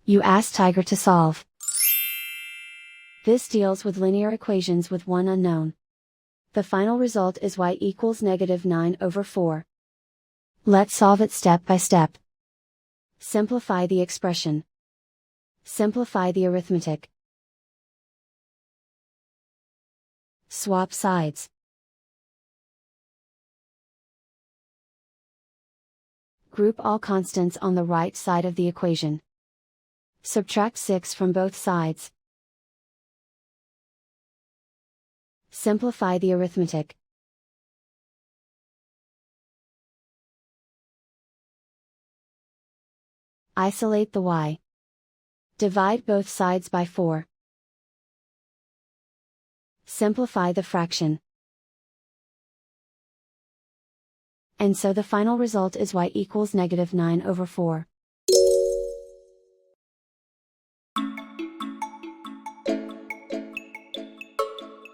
You ask Tiger to solve. This deals with linear equations with one unknown. The final result is y equals -9/4. Let's solve it step by step. Simplify the expression. Simplify the arithmetic. Swap sides. Group all constants on the right side of the equation. Subtract 6 from both sides. Simplify the arithmetic. Isolate the y. Divide both sides by 4. Simplify the fraction. And so the final result is y equals -9/4.